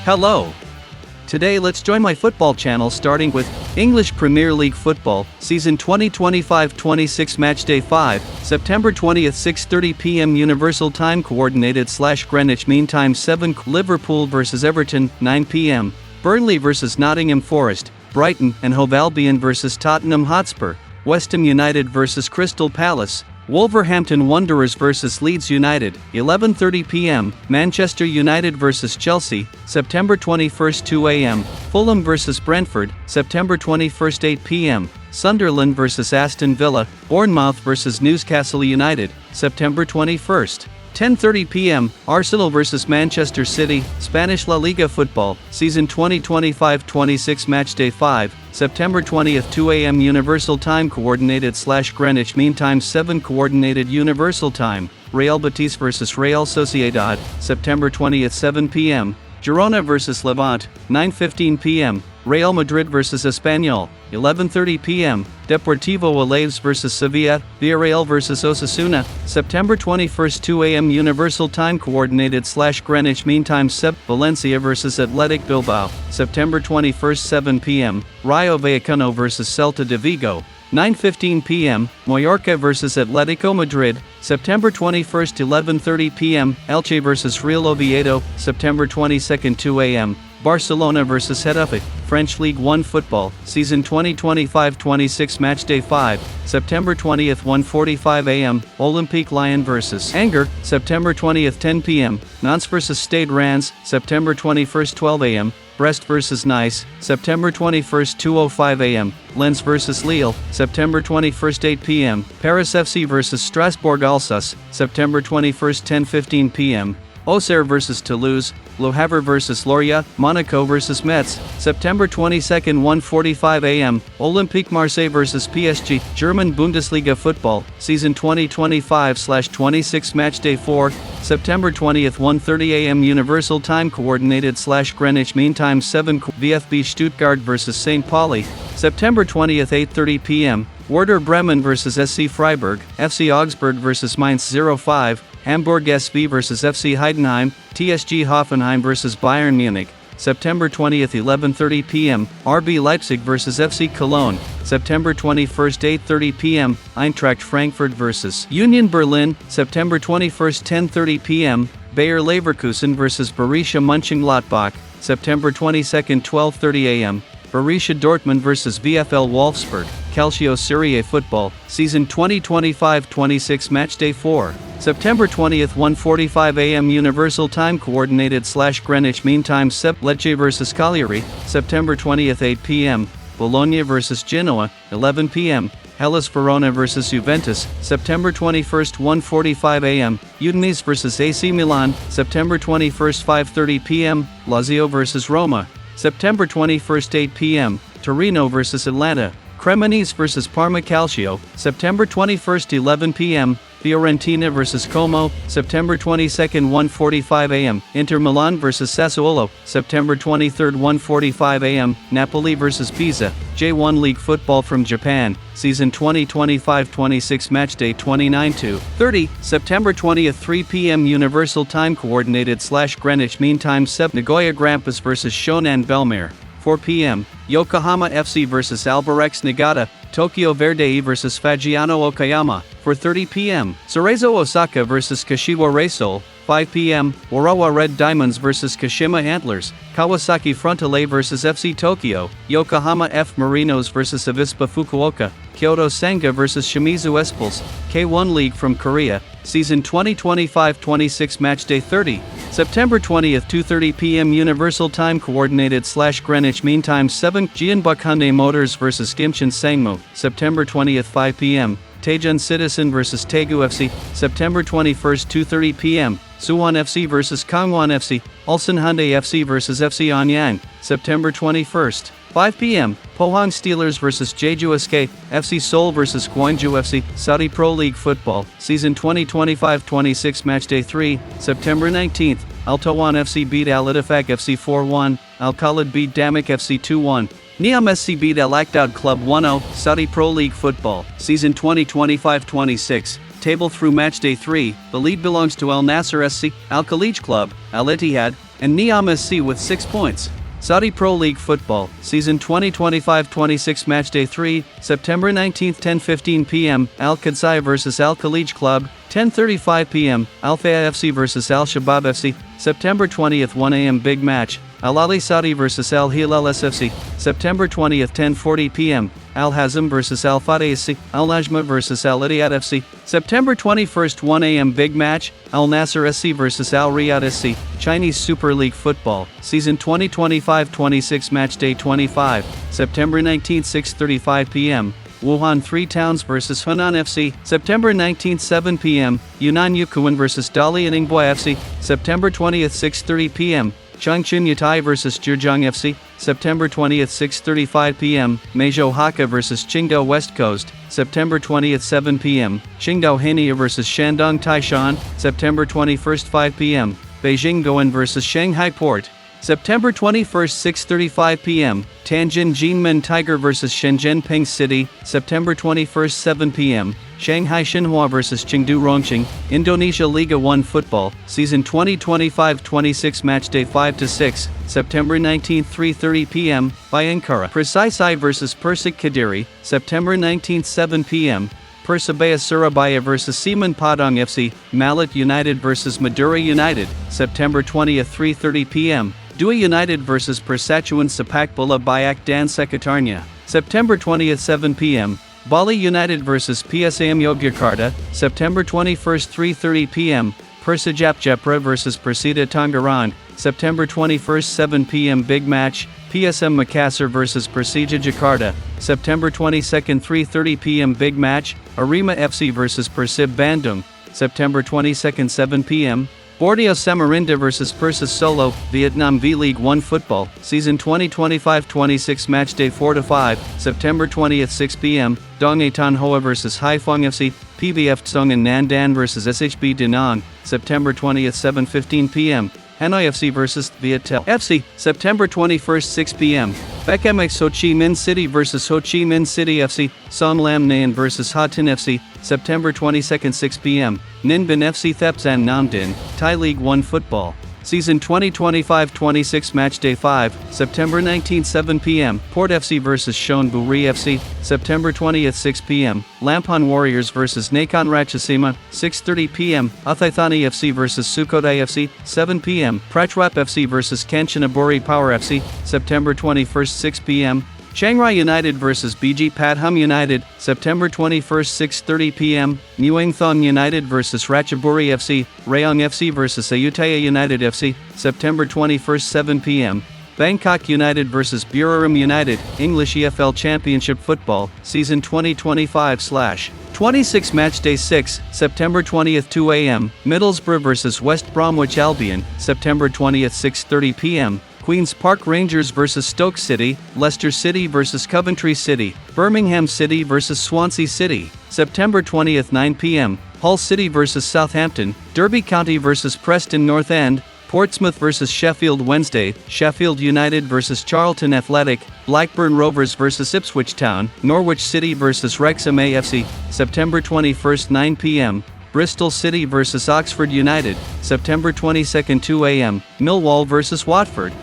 Hello! Today let's join my football channel starting with English Premier League Football, Season 2025-26 Matchday 5, September 20th 6:30 p.m. Universal Time Coordinated / Greenwich Mean Time 7 Liverpool vs Everton, 9 p.m. Burnley vs Nottingham Forest, Brighton and Hove Albion vs Tottenham Hotspur, West Ham United vs Crystal Palace, Wolverhampton Wanderers vs Leeds United, 11:30 p.m. Manchester United vs Chelsea, September 21st 2 a.m. Fulham vs Brentford, September 21st 8 p.m. Sunderland vs Aston Villa, Bournemouth vs Newcastle United, September 21st. 10:30 p.m. Arsenal vs Manchester City, Spanish La Liga Football, Season 2025-26 Matchday 5, September 20th 2 a.m. Universal Time Coordinated / Greenwich Mean Time 7 Coordinated Universal Time, Real Betis vs Real Sociedad, September 20th 7 p.m. Girona vs Levante, 9:15 p.m. Real Madrid vs Espanyol, 11:30 p.m. Deportivo Alaves vs Sevilla, Villarreal vs Osasuna, September 21st 2 a.m. Universal Time Coordinated / Greenwich Mean Time 7 Valencia vs Athletic Bilbao, September 21st 7 p.m. Rayo Vallecano vs Celta de Vigo, 9:15 p.m. Mallorca vs Atletico Madrid, September 21st 11:30 p.m. Elche vs Real Oviedo, September 22nd 2 a.m. Barcelona vs Getafe, French Ligue 1 Football, Season 2025-26 Matchday 5, September 20th 1:45 a.m. Olympique Lyon vs Angers, September 20th 10 p.m. Nantes vs Stade Reims, September 21st 12 a.m. Brest vs Nice, September 21st 2:05 a.m. Lens vs Lille, September 21st 8 p.m. Paris FC vs Strasbourg Alsace, September 21st 10:15 p.m. Auxerre vs Toulouse, Le Havre vs Lorient, Monaco vs Metz, September 22nd 1:45 a.m. Olympique Marseille vs PSG, German Bundesliga Football, Season 2025-26 Matchday 4, September 20th 1:30 a.m. Universal Time Coordinated / Greenwich Mean Time 7 VfB Stuttgart vs St. Pauli, September 20th 8:30 p.m. Werder Bremen vs SC Freiburg, FC Augsburg vs Mainz 05, Hamburg SV vs FC Heidenheim, TSG Hoffenheim vs Bayern Munich, September 20th 11:30 p.m. RB Leipzig vs FC Cologne, September 21st 8:30 p.m. Eintracht Frankfurt vs Union Berlin, September 21st 10:30 p.m. Bayer Leverkusen vs Borussia Mönchengladbach, September 22nd 12:30 a.m. Borussia Dortmund vs VfL Wolfsburg, Calcio Serie A Football, Season 2025-26 Matchday 4, September 20th 1:45 a.m. Universal Time Coordinated / Greenwich Mean Time 7 Lecce vs Cagliari, September 20th 8 p.m. Bologna vs Genoa, 11 p.m. Hellas Verona vs Juventus, September 21st 1:45 a.m. Udinese vs AC Milan, September 21st 5:30 p.m. Lazio vs Roma, September 21st 8 p.m. Torino vs Atlanta, Cremonese vs Parma Calcio, September 21st 11 p.m. Fiorentina vs Como, September 22nd 1:45 a.m. Inter Milan vs Sassuolo, September 23rd 1:45 a.m. Napoli vs Pisa, J1 League Football from Japan, Season 2025-26 Matchday 29-30, September 20th 3 p.m. Universal Time Coordinated / Greenwich Mean Time 7 Nagoya Grampus vs Shonan Bellmare, 4 p.m. Yokohama FC vs Albirex Niigata, Tokyo Verdy vs Fagiano Okayama, 4:30 p.m. Cerezo Osaka vs Kashiwa Reysol, 5 p.m. Urawa Red Diamonds vs Kashima Antlers, Kawasaki Frontale vs FC Tokyo, Yokohama F Marinos vs Avispa Fukuoka, Kyoto Sanga vs Shimizu Espals, K1 League from Korea, Season 2025-26 Matchday 30, September 20th 2:30 p.m. Universal Time Coordinated / Greenwich Mean Time 7 Jeonbuk Hyundai Motors vs Gimcheon Sangmu, September 20th 5 p.m. Daejeon Citizen vs Daegu FC, September 21st 2:30 p.m. Suwon FC vs Kangwon FC, Ulsan Hyundai FC vs FC Anyang, September 21st, 5 p.m. Pohang Steelers vs Jeju SK, FC Seoul vs Gwangju FC, Saudi Pro League Football, Season 2025-26 Matchday 3, September 19th, Al Tawan FC beat Al Ittifaq FC 4-1, Al Khalid beat Damak FC 2-1. Neom SC beat Al Akdoud Club 1-0, Saudi Pro League Football, Season 2025-26, table through matchday 3, the lead belongs to Al Nassr SC, Al Khalij Club, Al Ittihad, and Niam SC with 6 points. Saudi Pro League Football, Season 2025-26 Matchday 3, September 19, 10:15 p.m., Al Qadsiya vs Al Khalij Club, 10:35 p.m., Al Fayha FC vs Al Shabab FC, September 20th 1 a.m. Big Match, Al Ahly Saudi vs Al Hilal SFC, September 20th 10:40 p.m., Al Hazm vs Al Fateh SC, Al Najma vs Al Ittihad FC, September 21st 1 a.m. Big Match, Al Nassr SC vs Al Riyadh SC, Chinese Super League Football, Season 2025-26 Matchday 25, September 19th 6:35 p.m., Wuhan Three Towns vs Hunan FC, September 19th 7 p.m., Yunnan Yukuan vs Dali and Ningbo FC, September 20th 6:30 p.m., Changchun Yatai vs Zhejiang FC, September 20th 6:35 p.m., Meizhou Hakka vs Qingdao West Coast, September 20th 7 p.m., Qingdao Henia vs Shandong Taishan, September 21st 5 p.m., Beijing Goan vs Shanghai Port, September 21st 6:35 p.m., Tianjin Jinmen Tiger vs Shenzhen Peng City, September 21st 7 p.m., Shanghai Xinhua vs Chengdu Rongqing, Indonesia Liga 1 Football, Season 2025-26 Matchday 5-6, September 19th 3:30 p.m., Bayangkara Persisai vs Persik Kediri, September 19th 7 p.m., Persebaya Surabaya vs Seaman Padang FC, Malat United vs Madura United, September 20th 3:30 p.m., Dua United vs Persatuan Sepak Bola Bayak Dan Sekitarnya, September 20th 7 p.m., Bali United vs PSM Yogyakarta, September 21st 3:30 p.m., Persijap Jepra vs Persida Tangerang, September 21st 7 p.m. Big Match, PSM Makassar vs Persija Jakarta, September 22nd 3:30 p.m. Big Match, Arema FC vs Persib Bandung, September 22nd 7 p.m., Borneo Samarinda vs Persis Solo, Vietnam V-League 1 Football, Season 2025-26 Matchday 4-5, September 20th 6 p.m., Dong A Tan Hoa vs Haiphong FC, PBF Tsong and Nandan vs SHB Danang, September 20th 7:15 p.m., Hanoi FC vs Viettel FC, September 21st 6 p.m., BKMX Ho Chi Minh City vs Ho Chi Minh City FC, Som Lam Nayan vs Ha Tin FC, September 22nd 6 p.m., Ninh Bình FC Thepsan Nam Dinh, Thai League 1 Football, Season 2025-26 Matchday 5, September 19th 7 p.m., Port FC vs Shon Buri FC, September 20th 6 p.m., Lampon Warriors vs Nakhon Ratchasima, 6:30 p.m., Athaithani FC vs Sukhothai FC, 7 p.m., Prachwap FC vs Kanchanaburi Power FC, September 21st 6 p.m., Chiang Rai United vs BG Pathum United, September 21st 6:30 p.m., Muang Thong United vs Ratchaburi FC, Rayong FC vs Ayutthaya United FC, September 21st 7 p.m., Bangkok United vs Buriram United, English EFL Championship Football, Season 2025/26 Matchday 6, September 20th 2 a.m., Middlesbrough vs West Bromwich Albion, September 20th 6:30 p.m., Queen's Park Rangers vs Stoke City, Leicester City vs Coventry City, Birmingham City vs Swansea City, September 20th 9 p.m., Hull City vs Southampton, Derby County vs Preston North End, Portsmouth vs Sheffield Wednesday, Sheffield United vs Charlton Athletic, Blackburn Rovers vs Ipswich Town, Norwich City vs Wrexham AFC, September 21st 9 p.m., Bristol City vs Oxford United, September 22nd 2 a.m., Millwall vs Watford,